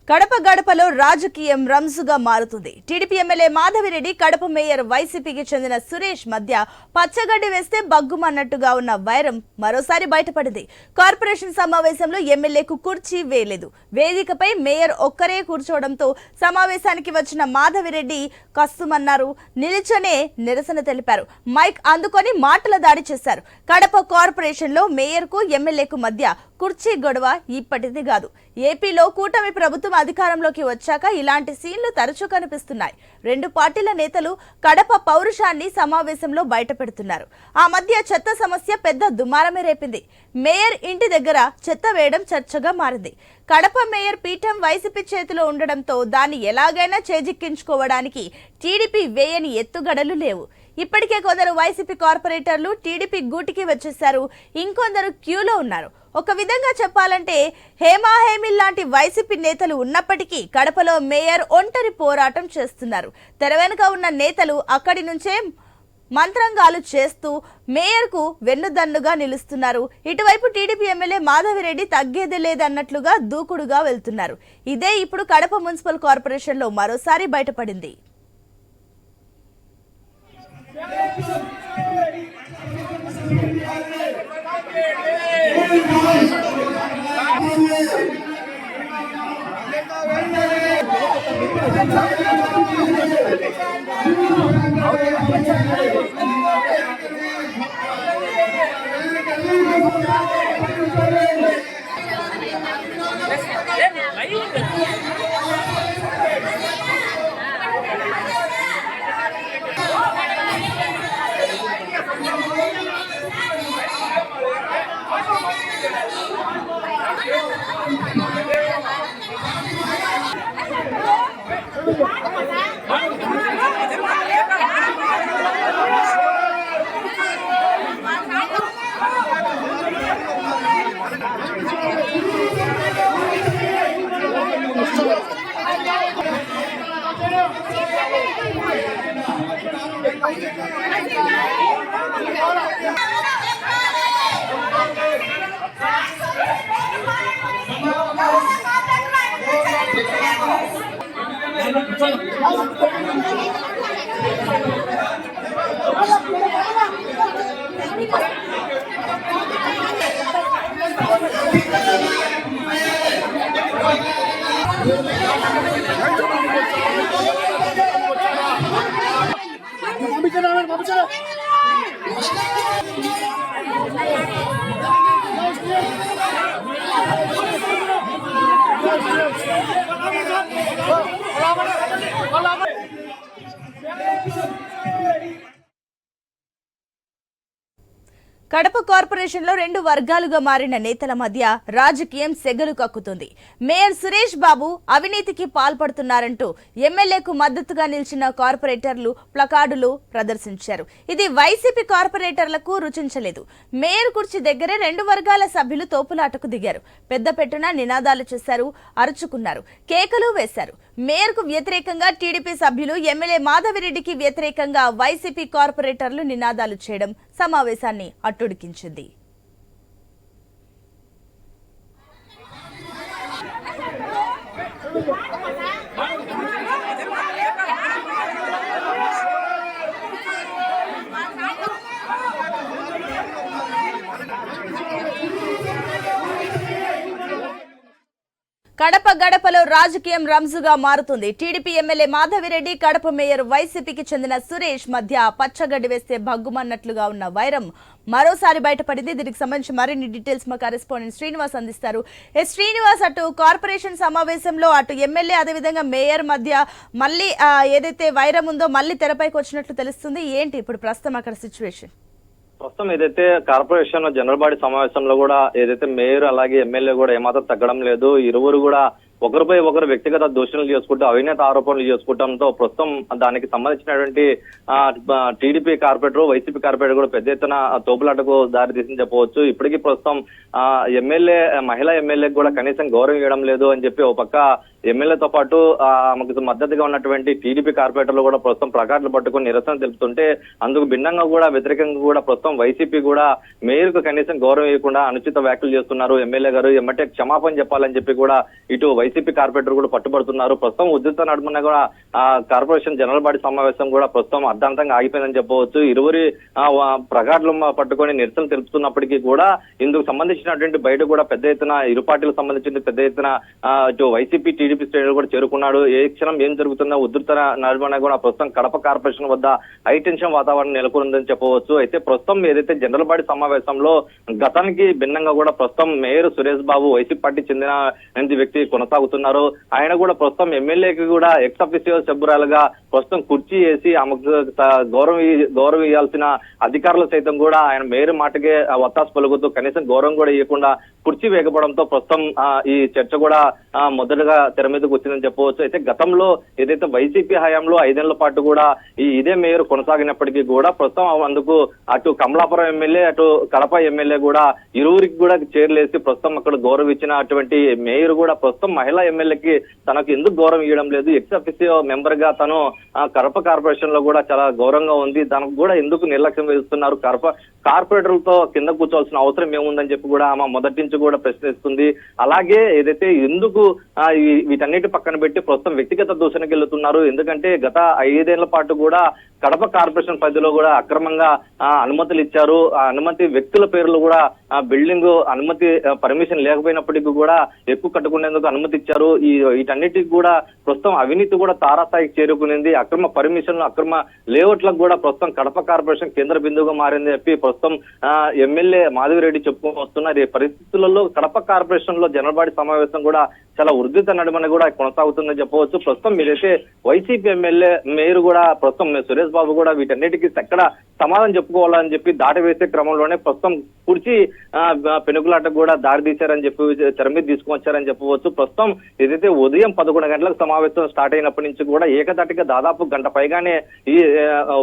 కడప గడపలో రాజకీయం రంజుగా మారుతుంది. TDP MLA Madhavi Reddy, Kadapa mayor వైసీపీకి చెందిన సురేష్ మధ్య పచ్చగడ్డి వేస్తే బగ్గుమన్నట్టుగా ఉన్న వైరం మరోసారి బయటపడింది. కార్పొరేషన్ సమావేశంలో ఎమ్మెల్యేకు కుర్చీ వేయలేదు. వేదికపై మేయర్ ఒక్కరే కూర్చోవడంతో సమావేశానికి వచ్చిన మాధవిరెడ్డి కస్తుమన్నారు. నిల్చొనే నిరసన తెలిపారు. మైక్ అందుకొని మాటల దాడి చేశారు. కడప కార్పొరేషన్ లో మేయర్ కు ఎమ్మెల్యేకు మధ్య కుర్చీ గొడవ ఇప్పటిది కాదు. ఏపీలో కూటమి ప్రభుత్వం అధికారంలోకి వచ్చాక ఇలాంటి సీన్లు తరచూ కనిపిస్తున్నాయి. రెండు పార్టీల నేతలు కడప పౌరుషాన్ని సమావేశంలో బయటపెడుతున్నారు. ఆ మధ్య చెత్త సమస్య పెద్ద దుమారమే రేపింది. మేయర్ ఇంటి దగ్గర చెత్త వేయడం చర్చగా మారింది. కడప మేయర్ పీఠం వైసీపీ చేతిలో ఉండడంతో దాన్ని ఎలాగైనా చేజిక్కించుకోవడానికి టీడీపీ వేయని ఎత్తుగడలు లేవు. ఇప్పటికే కొందరు వైసీపీ కార్పొరేటర్లు టీడీపీ గూటికి వచ్చేశారు. ఇంకొందరు క్యూలో ఉన్నారు. ఒక విధంగా చెప్పాలంటే హేమాహేమిల్ లాంటి వైసీపీ నేతలు ఉన్నప్పటికీ కడపలో మేయర్ ఒంటరి పోరాటం చేస్తున్నారు. తెర వెనుక ఉన్న నేతలు అక్కడి నుంచే మంత్రంగాలు చేస్తూ మేయర్కు వెన్నుదన్నుగా నిలుస్తున్నారు. ఇటువైపు టీడీపీ ఎమ్మెల్యే మాధవిరెడ్డి తగ్గేది లేదన్నట్లుగా దూకుడుగా వెళ్తున్నారు. ఇదే ఇప్పుడు కడప మున్సిపల్ కార్పొరేషన్లో మరోసారి బయటపడింది. కడప కార్పొరేషన్ లో రెండు వర్గాలుగా మారిన నేతల మధ్య రాజకీయం సెగలు కక్కుతుంది. మేయర్ సురేష్ బాబు అవినీతికి పాల్పడుతున్నారంటూ ఎమ్మెల్యేకు మద్దతుగా నిలిచిన కార్పొరేటర్లు ప్లకార్డులు ప్రదర్శించారు. ఇది వైసీపీ కార్పొరేటర్లకు రుచించలేదు. మేయర్ కుర్చీ దగ్గరే రెండు వర్గాల సభ్యులు తోపులాటకు దిగారు. పెద్ద పెట్టున నినాదాలు చేశారు, అరుచుకున్నారు, కేకలు వేశారు. మేయర్ కు వ్యతిరేకంగా టీడీపీ సభ్యులు, ఎమ్మెల్యే మాధవిరెడ్డికి వ్యతిరేకంగా వైసీపీ కార్పొరేటర్లు నినాదాలు చేయడం సమావేశాన్ని అట్టుడికించింది. కడప గడపలో రాజకీయం రంజుగా మారుతుంది. TDP MLA Madhavi Reddy, Kadapa mayor వైసీపీకి చెందిన సురేష్ మధ్య పచ్చగడ్డి వేస్తే భగ్గుమన్నట్లుగా ఉన్న వైరం మరోసారి బయటపడింది. దీనికి సంబంధించి మరిన్ని డీటెయిల్స్ మా కరెస్పాండెంట్ శ్రీనివాస్ అందిస్తారు. శ్రీనివాస్, అటు కార్పొరేషన్ సమావేశంలో అటు ఎమ్మెల్యే అదేవిధంగా మేయర్ మధ్య మళ్ళీ ఏదైతే వైరం ఉందో మళ్ళీ తెరపైకి వచ్చినట్లు తెలుస్తుంది. ఏంటి ఇప్పుడు ప్రస్తుతం అక్కడ సిచ్యువేషన్? ప్రస్తుతం ఏదైతే కార్పొరేషన్ జనరల్ బాడీ సమావేశంలో కూడా ఏదైతే మేయర్ అలాగే ఎమ్మెల్యే కూడా ఏమాత్రం తగ్గడం లేదు. ఇరువురు కూడా ఒకరిపై ఒకరు వ్యక్తిగత దూషణలు చేసుకుంటూ అవినీతి ఆరోపణలు చేసుకోవడంతో ప్రస్తుతం దానికి సంబంధించినటువంటి టీడీపీ కార్పొరేటర్ వైసీపీ కార్పొరేటర్ కూడా పెద్ద ఎత్తున తోపులాటకు దారితీసింది చెప్పవచ్చు. ఇప్పటికీ ప్రస్తుతం ఎమ్మెల్యే మహిళా ఎమ్మెల్యేకి కూడా కనీసం గౌరవం ఇవ్వడం లేదు అని చెప్పి ఓ పక్క ఎమ్మెల్యేతో పాటు ఆమెకు మద్దతుగా ఉన్నటువంటి టీడీపీ కార్పొరేటర్లు కూడా ప్రస్తుతం ప్లకార్డులు పట్టుకుని నిరసన తెలుపుతుంటే అందుకు భిన్నంగా కూడా వ్యతిరేకంగా కూడా ప్రస్తుతం వైసీపీ కూడా మేయర్ కు కనీసం గౌరవం ఇవ్వకుండా అనుచిత వ్యాఖ్యలు చేస్తున్నారు. ఎమ్మెల్యే గారు ఎమ్మటే క్షమాపణ చెప్పాలని చెప్పి కూడా ఇటు వైసీపీ కార్పొరేటర్ కూడా పట్టుబడుతున్నారు. ప్రస్తుతం ఉద్రిక్త నడుమున కూడా కార్పొరేషన్ జనరల్ బాడీ సమావేశం కూడా ప్రస్తుతం అర్ధాంతంగా ఆగిపోయిందని చెప్పవచ్చు. ఇరువురి ప్రగాఢలు పట్టుకొని నిరసన తెలుపుతున్నప్పటికీ కూడా ఇందుకు సంబంధించినటువంటి బయట కూడా పెద్ద ఎత్తున ఇరు పార్టీలకు సంబంధించిన పెద్ద ఎత్తున ఇటు వైసీపీ టీడీపీ శ్రేణులు కూడా చేరుకున్నాడు. ఏ క్షణం ఏం జరుగుతుందో ఉధృత నడుమన కూడా ప్రస్తుతం కడప కార్పొరేషన్ వద్ద హై టెన్షన్ వాతావరణం నెలకొందని చెప్పవచ్చు. అయితే ప్రస్తుతం ఏదైతే జనరల్ బాడీ సమావేశంలో గతానికి భిన్నంగా కూడా ప్రస్తుతం mayor Suresh Babu YCP party చెందిన వ్యక్తి కొనసాగుతున్నారు. ఆయన కూడా ప్రస్తుతం ఎమ్మెల్యేకి కూడా ఎక్స్ అఫీషియో సభ్యురాలుగా ప్రస్తుతం కుర్చీ వేసి ఆమెకు గౌరవం ఇవ్వాల్సిన అధికారులు సైతం కూడా ఆయన మేయర్ మాటకే వత్తాసు పలుకుతూ కనీసం గౌరవం కూడా ఇవ్వకుండా కుర్చీ వేగపడంతో ప్రస్తుతం ఈ చర్చ కూడా మొదటగా తెర మీదకు వచ్చిందని చెప్పవచ్చు. అయితే గతంలో ఏదైతే వైసీపీ హయాంలో 5 ఏళ్ల పాటు కూడా ఇదే మేయర్ కొనసాగినప్పటికీ కూడా ప్రస్తుతం అందుకు అటు కమలాపురం ఎమ్మెల్యే అటు కడప ఎమ్మెల్యే కూడా ఇరువురికి కూడా చేర్లేసి ప్రస్తుతం అక్కడ గౌరవం ఇచ్చిన అటువంటి మేయర్ కూడా ప్రస్తుతం మహిళా ఎమ్మెల్యేకి తనకు ఎందుకు గౌరవం ఇవ్వడం లేదు, ఎక్స్ అఫీషియో మెంబర్ గా తను కడప కార్పొరేషన్ లో కూడా చాలా గౌరవంగా ఉంది, దానికి కూడా ఎందుకు నిర్లక్ష్యం వహిస్తున్నారు, కార్పొరేటర్లతో కింద కూర్చోవాల్సిన అవసరం ఏముందని చెప్పి కూడా ఆమె మొదటి నుంచి కూడా ప్రశ్నిస్తుంది. అలాగే ఏదైతే ఎందుకు వీటన్నిటి పక్కన పెట్టి ప్రస్తుతం వ్యక్తిగత దూషణకి వెళ్తున్నారు, ఎందుకంటే గత 5 ఏళ్ల పాటు కూడా కడప కార్పొరేషన్ పరిధిలో కూడా అక్రమంగా అనుమతులు ఇచ్చారు. ఆ అనుమతి వ్యక్తుల పేర్లు కూడా బిల్డింగ్ అనుమతి పర్మిషన్ లేకపోయినప్పటికీ కూడా ఎక్కువ కట్టుకునేందుకు అనుమతి ఇచ్చారు. వీటన్నిటికి కూడా ప్రస్తుతం అవినీతి కూడా తారాస్థాయికి చేరుకునింది. అక్రమ పర్మిషన్లు అక్రమ లేఅవుట్లకు కూడా ప్రస్తుతం కడప కార్పొరేషన్ కేంద్ర బిందువుగా మారింది చెప్పి ప్రస్తుతం ఎమ్మెల్యే మాధవిరెడ్డి చెప్పుకొని వస్తున్నారు. ఈ పరిస్థితులలో కడప కార్పొరేషన్ లో జనరల్ బాడీ సమావేశం కూడా చాలా ఉధృత నడుమన కూడా కొనసాగుతుందని చెప్పవచ్చు. ప్రస్తుతం మీరైతే వైసీపీ ఎమ్మెల్యే మేయర్ కూడా ప్రస్తుతం సురేష్ బాబు కూడా వీటన్నిటికీ ఎక్కడ సమాధానం చెప్పుకోవాలని చెప్పి దాట వేసే క్రమంలోనే ప్రస్తుతం కుర్చీ పెనుకులాటకు కూడా దారి తీశారని చెప్పి తెర మీద తీసుకొచ్చారని చెప్పవచ్చు. ప్రస్తుతం ఏదైతే ఉదయం 11 గంటలకు సమావేశం స్టార్ట్ అయినప్పటి నుంచి కూడా ఏకదాటిగా దాదాపు గంట పైగానే ఈ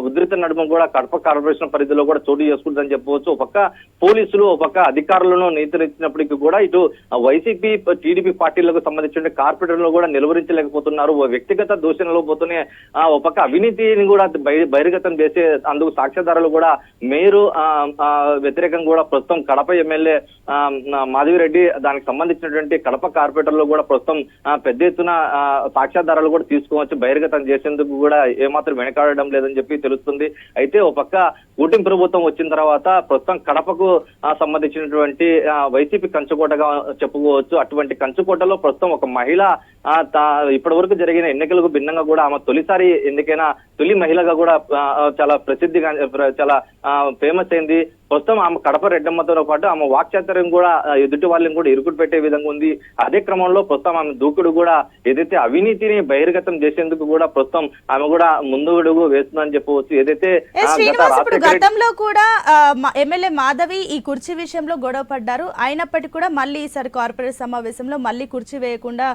ఉధృత నడుమ కూడా కడప కార్పొరేషన్ పరిధిలో కూడా చోటు చేసుకుంటుందని చెప్పవచ్చు. ఒక పక్క పోలీసులు ఒక పక్క అధికారులను నియంత్రించినప్పటికీ కూడా ఇటు వైసీపీ టీడీపీ పార్టీలకు సంబంధించిన కార్పొరేటర్లు కూడా నిలువరించలేకపోతున్నారు. వ్యక్తిగత దూషణలో పోతూనే ఒక పక్క అవినీతిని కూడా బహిర్గతం చేసే అందుకు సాక్ష్యాధారాలు కూడా మేయరు వ్యతిరేకంగా కూడా ప్రస్తుతం కడప ఎమ్మెల్యే మాధవిరెడ్డి దానికి సంబంధించినటువంటి కడప కార్పొరేటర్లు కూడా ప్రస్తుతం పెద్ద ఎత్తున సాక్ష్యాధారాలు కూడా తీసుకోవచ్చు బహిర్గతం చేసేందుకు కూడా ఏమాత్రం వెనకాడడం లేదని చెప్పి తెలుస్తుంది. అయితే ఒక పక్క కూటమి ప్రభుత్వం వచ్చిన తర్వాత ప్రస్తుతం కడపకు సంబంధించినటువంటి వైసీపీ కంచుకోటగా చెప్పుకోవచ్చు. అటువంటి కంచుకోటలో ప్రస్తుతం ఒక మహిళ ఇప్పటి వరకు జరిగిన ఎన్నికలకు భిన్నంగా కూడా ఆమె తొలిసారి ఎన్నికైన తొలి మహిళగా కూడా చాలా ప్రసిద్ధిగా చాలా ఫేమస్ అయింది. ప్రస్తుతం ఆమె కడప రెడ్డమ్మతో పాటు ఆమె వాక్చాతుర్యం కూడా ఎదుటి వాళ్ళని కూడా ఇరుకుడు పెట్టే విధంగా ఉంది. అదే క్రమంలో ప్రస్తుతం ఆమె దూకుడు కూడా ఏదైతే అవినీతిని బహిర్గతం చేసేందుకు కూడా ప్రస్తుతం ఆమె కూడా ముందు అడుగు వేస్తుందని చెప్పవచ్చు. ఏదైతే గతంలో కూడా ఎమ్మెల్యే మాధవి ఈ కుర్చీ విషయంలో గొడవ పడ్డారు. అయినప్పటికీ కూడా మళ్ళీ ఈసారి కార్పొరేట్ సమావేశంలో మళ్ళీ కుర్చీ వేయకుండా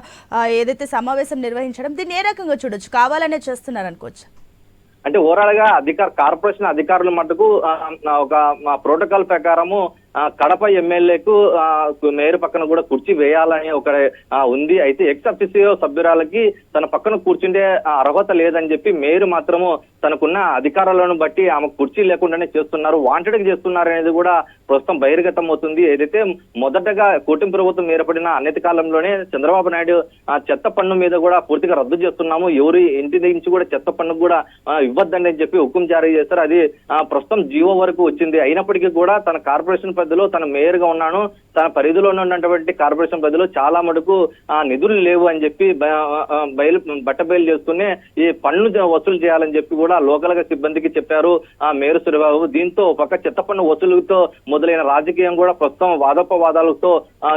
ఏదైతే సమావేశం నిర్వహించడం దీన్ని ఏ రకంగా చూడొచ్చు, కావాలనే చేస్తున్నారు అనుకోవచ్చు? అంటే ఓవరాల్ గా కార్పొరేషన్ అధికారుల మటుకు ఒక ప్రోటోకాల్ ప్రకారము కడప ఎమ్మెల్యేకు మేయర్ పక్కన కూడా కుర్చీ వేయాలని ఒక ఉంది. అయితే ఎక్స్ అఫీషియో సభ్యురాలకి తన పక్కన కూర్చుంటే అర్హత లేదని చెప్పి మేయర్ మాత్రము తనకున్న అధికారాలను బట్టి ఆమె కుర్చీ లేకుండానే చేస్తున్నారు, వాంటెడ్ చేస్తున్నారు అనేది కూడా ప్రస్తుతం బహిర్గతం అవుతుంది. ఏదైతే మొదటగా కూటమి ప్రభుత్వం ఏర్పడిన అన్నతి కాలంలోనే చంద్రబాబు నాయుడు చెత్త పన్ను మీద కూడా పూర్తిగా రద్దు చేస్తున్నాము, ఎవరి ఇంటి నుంచి కూడా చెత్త పన్ను కూడా ఇవ్వద్దని చెప్పి హుకుం జారీ చేస్తారు. అది ప్రస్తుతం జీవో వరకు వచ్చింది. అయినప్పటికీ కూడా తన కార్పొరేషన్ పరిధిలో తన మేయర్ గా ఉన్నాను, తన పరిధిలో ఉన్నటువంటి కార్పొరేషన్ పరిధిలో చాలా మటుకు నిధులు లేవు అని చెప్పి బట్టబయలు చేస్తూనే ఈ పన్ను వసూలు చేయాలని చెప్పి కూడా లోకల్ గా సిబ్బందికి చెప్పారు మేయర్ సురేబాబు. దీంతో పక్క చెత్త పన్ను వసూలుతో మొదలైన రాజకీయం కూడా ప్రస్తుతం వాదోపవాదాలతో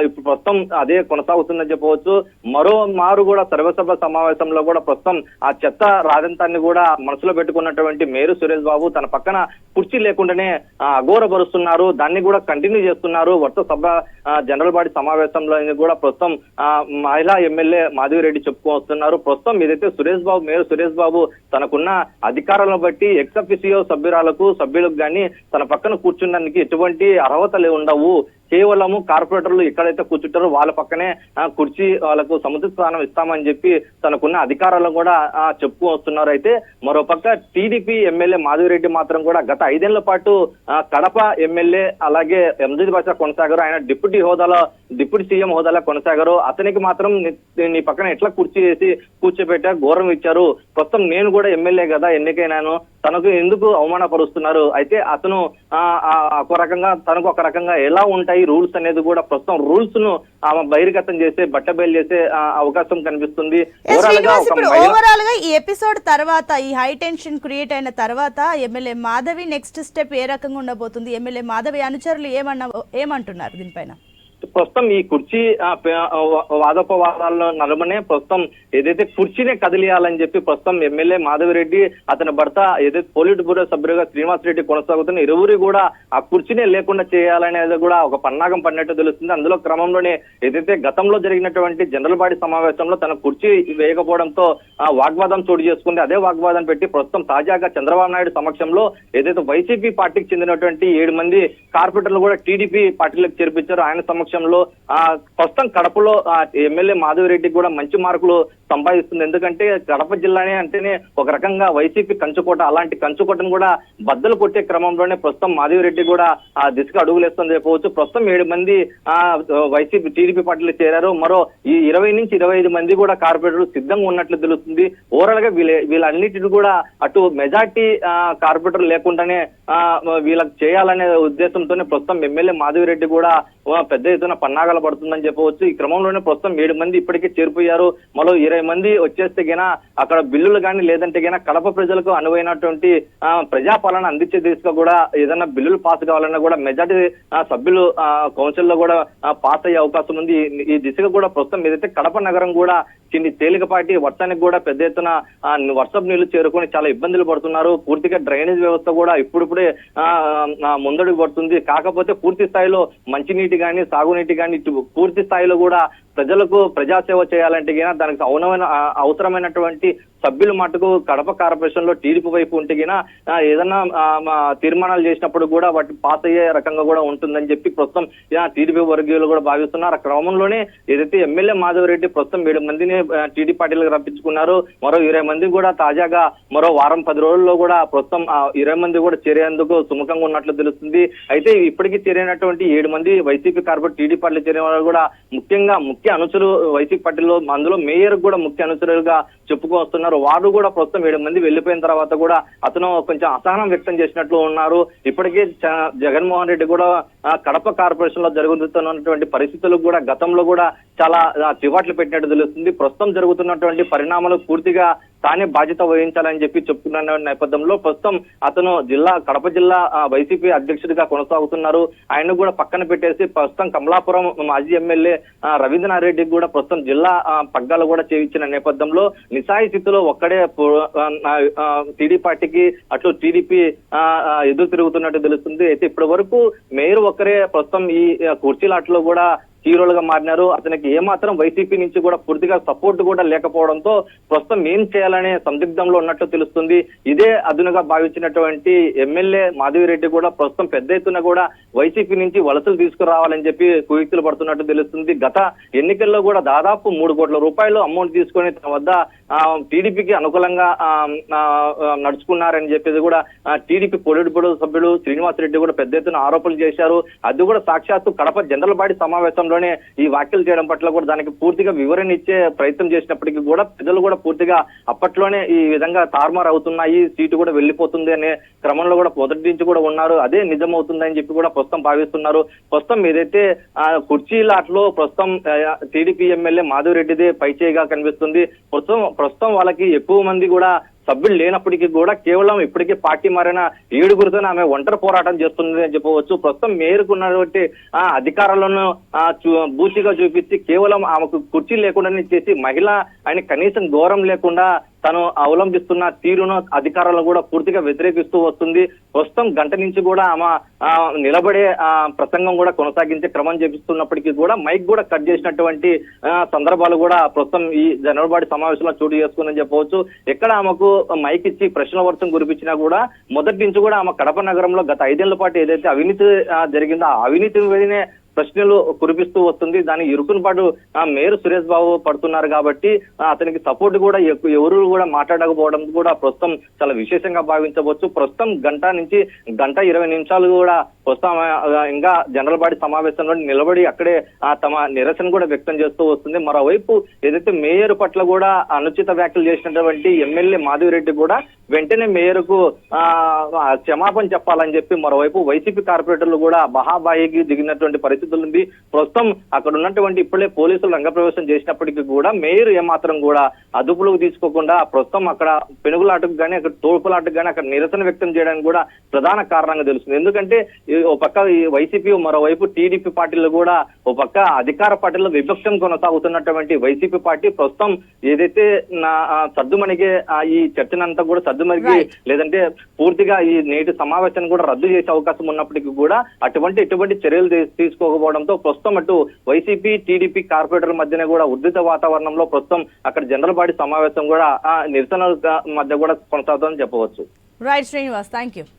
ఇప్పుడు ప్రస్తుతం అదే కొనసాగుతుందని చెప్పవచ్చు. మరో మారు కూడా సర్వసభ సమావేశంలో కూడా ప్రస్తుతం ఆ చెత్త రాజంతాన్ని కూడా మనసులో పెట్టుకున్నటువంటి మేయర్ సురేష్ బాబు తన పక్కన కుర్చీ లేకుండానే అఘోరపరుస్తున్నారు, దాన్ని కూడా కంటిన్యూ చేస్తున్నారు. వర్త సభ జనరల్ బాడీ సమావేశంలో కూడా ప్రస్తుతం మహిళా ఎమ్మెల్యే మాధవిరెడ్డి చెప్పుకొస్తున్నారు. ప్రస్తుతం ఏదైతే మేయర్ సురేష్ బాబు తనకున్న అధికారాలను బట్టి ఎక్స్ అఫీషియో సభ్యులకు కానీ తన పక్కన కూర్చున్నదానికి ఎటువంటి అర్హతలు ఉండవు, కేవలము కార్పొరేటర్లు ఎక్కడైతే కూర్చుంటారో వాళ్ళ పక్కనే కుర్చీ వాళ్ళకు సముచిత స్థానం ఇస్తామని చెప్పి తనకున్న అధికారాలను కూడా చెప్పుకు వస్తున్నారు. అయితే మరోపక్క టీడీపీ ఎమ్మెల్యే మాధవిరెడ్డి మాత్రం కూడా గత 5 ఏళ్ల పాటు కడప ఎమ్మెల్యే అలాగే ఎంజీద్ బాషా కొనసాగారు. ఆయన డిప్యూటీ సీఎం హోదాలో కొనసాగారు. అతనికి మాత్రం నీ పక్కన ఎట్లా కుర్చీ వేసి కూర్చోబెట్టా గౌరవం ఇచ్చారు. ప్రస్తుతం నేను కూడా ఎమ్మెల్యే కదా ఎన్నికైనాను, తనకు ఎందుకు అవమానపరుస్తున్నారు? అయితే అతను తనకు ఒక రకంగా ఎలా ఉంటాయి రూల్స్ అనేది కూడా ప్రస్తుతం రూల్స్ ను బహిర్గతం చేసే బట్టబయలు చేసే అవకాశం కనిపిస్తుంది. ఓవరాల్ గా ఈ ఎపిసోడ్ తర్వాత, ఈ హై టెన్షన్ క్రియేట్ అయిన తర్వాత ఎమ్మెల్యే మాధవి నెక్స్ట్ స్టెప్ ఏ రకంగా ఉండబోతుంది? ఎమ్మెల్యే మాధవి అనుచరులు ఏమంటున్నారు దీనిపైన? ప్రస్తుతం ఈ కుర్చీ వాదోపవాదాలను నడమనే ప్రస్తుతం ఏదైతే కుర్చీనే కదిలియాలని చెప్పి ప్రస్తుతం ఎమ్మెల్యే మాధవిరెడ్డి అతని భర్త ఏదైతే పోలిట్ బ్యూరో సభ్యులుగా శ్రీనివాసరెడ్డి కొనసాగుతున్న ఇరువురు కూడా ఆ కుర్చీనే లేకుండా చేయాలనేది కూడా ఒక పన్నాగం పడినట్టు తెలుస్తుంది. అందులో క్రమంలోనే ఏదైతే గతంలో జరిగినటువంటి జనరల్ బాడీ సమావేశంలో తన కుర్చీ వేయకపోవడంతో వాగ్వాదం చోటు చేసుకుంది. అదే వాగ్వాదం పెట్టి ప్రస్తుతం తాజాగా చంద్రబాబు నాయుడు సమక్షంలో ఏదైతే వైసీపీ పార్టీకి చెందినటువంటి 7 మంది కార్పొరేటర్లు కూడా టీడీపీ పార్టీలకు చేర్పించారు. ఆయన సమక్షంలో ప్రస్తుతం కడపలో ఎమ్మెల్యే మాధవిరెడ్డి కూడా మంచి మార్కులు సంపాదిస్తుంది. ఎందుకంటే కడప జిల్లానే అంటేనే ఒక రకంగా వైసీపీ కంచుకోట, అలాంటి కంచుకోటను కూడా బద్దలు కొట్టే క్రమంలోనే ప్రస్తుతం మాధవిరెడ్డి కూడా ఆ దిశగా అడుగులేస్తుందని చెప్పవచ్చు. ప్రస్తుతం 7 మంది వైసీపీ టీడీపీ పార్టీలో చేరారు. మరో ఈ 20 నుంచి 25 మంది కూడా కార్పొరేటర్లు సిద్ధంగా ఉన్నట్లు తెలుస్తుంది. ఓవరాల్ గా వీళ్ళన్నిటిని కూడా అటు మెజార్టీ కార్పొరేటర్ లేకుండానే వీళ్ళకి చేయాలనే ఉద్దేశంతోనే ప్రస్తుతం ఎమ్మెల్యే మాధవిరెడ్డి కూడా పెద్ద ఎత్తున పన్నాగాలు పడుతుందని చెప్పవచ్చు. ఈ క్రమంలోనే ప్రస్తుతం 7 మంది ఇప్పటికే చేరిపోయారు. మరో 20 మంది వచ్చేస్తే గినా అక్కడ బిల్లులు కానీ లేదంటే గినా కడప ప్రజలకు అనువైనటువంటి ప్రజాపాలన అందించే దిశగా కూడా ఏదైనా బిల్లులు పాస్ కావాలన్నా కూడా మెజార్టీ సభ్యులు కౌన్సిల్ లో కూడా పాస్ అయ్యే అవకాశం ఉంది. ఈ దిశగా కూడా ప్రస్తుతం ఏదైతే కడప నగరం కూడా తేలికపాటి వర్షానికి కూడా పెద్ద ఎత్తున వర్షపు నీళ్లు చేరుకొని చాలా ఇబ్బందులు పడుతున్నారు. పూర్తిగా డ్రైనేజ్ వ్యవస్థ కూడా ఇప్పుడిప్పుడే ముందడుగు పడుతుంది. కాకపోతే పూర్తి స్థాయిలో మంచినీటి కానీ సాగునీటి కానీ పూర్తి స్థాయిలో కూడా ప్రజలకు ప్రజాసేవ చేయాలంటే గినా దానికి అవసరమైనటువంటి సభ్యులు మటుకు కడప కార్పొరేషన్ లో టీడీపీ వైపు ఉంటే గినా ఏదన్నా తీర్మానాలు చేసినప్పుడు కూడా వాటి పాస్ అయ్యే రకంగా కూడా ఉంటుందని చెప్పి ప్రస్తుతం టీడీపీ వర్గీయులు కూడా భావిస్తున్నారు. ఆ క్రమంలోనే ఏదైతే ఎమ్మెల్యే మాధవిరెడ్డి ప్రస్తుతం 7 మందిని టీడీ పార్టీలకు రప్పించుకున్నారు. మరో 20 మంది కూడా తాజాగా మరో వారం 10 రోజుల్లో కూడా ప్రస్తుతం 20 మంది కూడా చేరేందుకు సుముఖంగా ఉన్నట్లు తెలుస్తుంది. అయితే ఇప్పటికీ చేరినటువంటి 7 మంది వైసీపీ కార్పొరేట్ టీడీ పార్టీలు చేరిన వాళ్ళు కూడా ముఖ్య అనుచరులు వైసీపీ పార్టీలో, అందులో మేయర్ కూడా ముఖ్య అనుచరులుగా చెప్పుకు వస్తున్నారు. వారు కూడా ప్రస్తుతం 7 మంది వెళ్లిపోయిన తర్వాత కూడా అతను కొంచెం అసహనం వ్యక్తం చేసినట్లు ఉన్నారు. ఇప్పటికే జగన్మోహన్ రెడ్డి కూడా కడప కార్పొరేషన్ లో జరుగుతున్నటువంటి పరిస్థితులకు కూడా గతంలో కూడా చాలా చివాట్లు పెట్టినట్టు తెలుస్తుంది. ప్రస్తుతం జరుగుతున్నటువంటి పరిణామాలు పూర్తిగా తానే బాధ్యత వహించాలని చెప్పి చెప్తున్న నేపథ్యంలో ప్రస్తుతం అతను కడప జిల్లా వైసీపీ అధ్యక్షుడిగా కొనసాగుతున్నారు. ఆయన కూడా పక్కన పెట్టేసి ప్రస్తుతం కమలాపురం మాజీ ఎమ్మెల్యే రవీంద్రనాథ్ రెడ్డికి కూడా ప్రస్తుతం జిల్లా పగ్గాలు కూడా చేయించిన నేపథ్యంలో నిస్సాయి స్థితిలో ఒక్కడే టీడీ పార్టీకి అట్లు టీడీపీ ఎదురు తిరుగుతున్నట్టు తెలుస్తుంది. అయితే ఇప్పటి వరకు మేయర్ ఒక్కరే ప్రస్తుతం ఈ కుర్చీలాట్లో కూడా హీరోలుగా మారినారు. అతనికి ఏమాత్రం వైసీపీ నుంచి కూడా పూర్తిగా సపోర్ట్ కూడా లేకపోవడంతో ప్రస్తుతం ఏం చేయాలనే సందిగ్ధంలో ఉన్నట్లు తెలుస్తుంది. ఇదే అదునుగా భావించినటువంటి ఎమ్మెల్యే మాధవిరెడ్డి కూడా ప్రస్తుతం పెద్ద ఎత్తున కూడా వైసీపీ నుంచి వలసలు తీసుకురావాలని చెప్పి కుయుక్తులు పడుతున్నట్టు తెలుస్తుంది. గత ఎన్నికల్లో కూడా దాదాపు 3 కోట్ల రూపాయలు అమౌంట్ తీసుకొని తన వద్ద టీడీపీకి అనుకూలంగా నడుచుకున్నారని చెప్పేది కూడా టీడీపీ పొలిట్ బ్యూరో సభ్యుడు శ్రీనివాసరెడ్డి కూడా పెద్ద ఎత్తున ఆరోపణలు చేశారు. అది కూడా సాక్షాత్తు కడప జనరల్ బాడీ సమావేశం ఈ వ్యాఖ్యలు చేయడం పట్ల కూడా దానికి పూర్తిగా వివరణ ఇచ్చే ప్రయత్నం చేసినప్పటికీ కూడా ప్రజలు కూడా పూర్తిగా అప్పట్లోనే ఈ విధంగా తారుమారు అవుతున్నాయి, సీటు కూడా వెళ్లిపోతుంది అనే క్రమంలో కూడా మొదటి నుంచి కూడా ఉన్నారు. అదే నిజం అవుతుందని చెప్పి కూడా ప్రస్తుతం భావిస్తున్నారు. ప్రస్తుతం ఏదైతే కుర్చీలాట్లో ప్రస్తుతం టీడీపీ ఎమ్మెల్యే మాధవిరెడ్డిదే పైచేయిగా కనిపిస్తుంది. ప్రస్తుతం వాళ్ళకి ఎక్కువ మంది కూడా సభ్యులు లేనప్పటికీ కూడా కేవలం ఇప్పటికే పార్టీ మారిన 7గురితోనే ఆమె ఒంటరి పోరాటం చేస్తుంది అని చెప్పవచ్చు. ప్రస్తుతం మేయర్కున్నటువంటి అధికారాలను బూచిగా చూపించి కేవలం ఆమెకు కుర్చీ లేకుండానే చేసి మహిళ ఆయన కనీసం గౌరవం లేకుండా తను అవలంబిస్తున్న తీరును అధికారులను కూడా పూర్తిగా వ్యతిరేకిస్తూ వస్తుంది. ప్రస్తుతం గంట నుంచి కూడా ఆమె నిలబడే ప్రసంగం కూడా కొనసాగించే క్రమం చేపిస్తున్నప్పటికీ కూడా మైక్ కూడా కట్ చేసినటువంటి సందర్భాలు కూడా ప్రస్తుతం ఈ జనరల్ బాడీ సమావేశంలో చోటు చేసుకుందని చెప్పవచ్చు. ఎక్కడ ఆమెకు మైక్ ఇచ్చి ప్రశ్నల వర్షం కురిపించినా కూడా మొదటి నుంచి కూడా ఆమె కడప నగరంలో గత 5 ఏళ్ల పాటు ఏదైతే అవినీతి జరిగిందో ఆ అవినీతి మీదనే ప్రశ్నలు కురిపిస్తూ వస్తుంది. దాని ఇరుకును పాటు మేయర్ సురేష్ బాబు పడుతున్నారు కాబట్టి అతనికి సపోర్ట్ కూడా ఎవరు కూడా మాట్లాడకపోవడం కూడా ప్రస్తుతం చాలా విశేషంగా భావించవచ్చు. ప్రస్తుతం గంట నుంచి 1:20 కూడా ప్రస్తుతం ఇంకా జనరల్ బాడీ సమావేశంలో నిలబడి అక్కడే తమ నిరసన కూడా వ్యక్తం చేస్తూ వస్తుంది. మరోవైపు ఏదైతే మేయర్ పట్ల కూడా అనుచిత వ్యాఖ్యలు చేసినటువంటి ఎమ్మెల్యే మాధవిరెడ్డి కూడా వెంటనే మేయర్ కు క్షమాపణ చెప్పాలని చెప్పి మరోవైపు వైసీపీ కార్పొరేటర్లు కూడా బహాబాయికి దిగినటువంటి పరిస్థితులు ఉంది. ప్రస్తుతం అక్కడ ఉన్నటువంటి ఇప్పుడే పోలీసులు రంగప్రవేశం చేసినప్పటికీ కూడా మేయర్ ఏమాత్రం కూడా అదుపులోకి తీసుకోకుండా ప్రస్తుతం అక్కడ పెనుగులాటకు కానీ అక్కడ తోపులాటకు కానీ అక్కడ నిరసన వ్యక్తం చేయడానికి కూడా ప్రధాన కారణంగా తెలుస్తుంది. ఎందుకంటే ఓ పక్క ఈ వైసీపీ మరోవైపు టీడీపీ పార్టీలు కూడా ఓ పక్క అధికార పార్టీలో విపక్షం కొనసాగుతున్నటువంటి వైసీపీ పార్టీ ప్రస్తుతం ఏదైతే సర్దుమణిగే ఈ చర్చనంతా కూడా సర్దుమణిగి లేదంటే పూర్తిగా ఈ నేటి సమావేశాన్ని కూడా రద్దు చేసే అవకాశం ఉన్నప్పటికీ కూడా ఎటువంటి చర్యలు తీసుకోకపోవడంతో ప్రస్తుతం అటు వైసీపీ టీడీపీ కార్పొరేటర్ల మధ్యనే కూడా ఉద్రిక్త వాతావరణంలో ప్రస్తుతం అక్కడ జనరల్ బాడీ సమావేశం కూడా నిరసన మధ్య కూడా కొనసాగుతుందని చెప్పవచ్చు. Right Srinivas, thank you.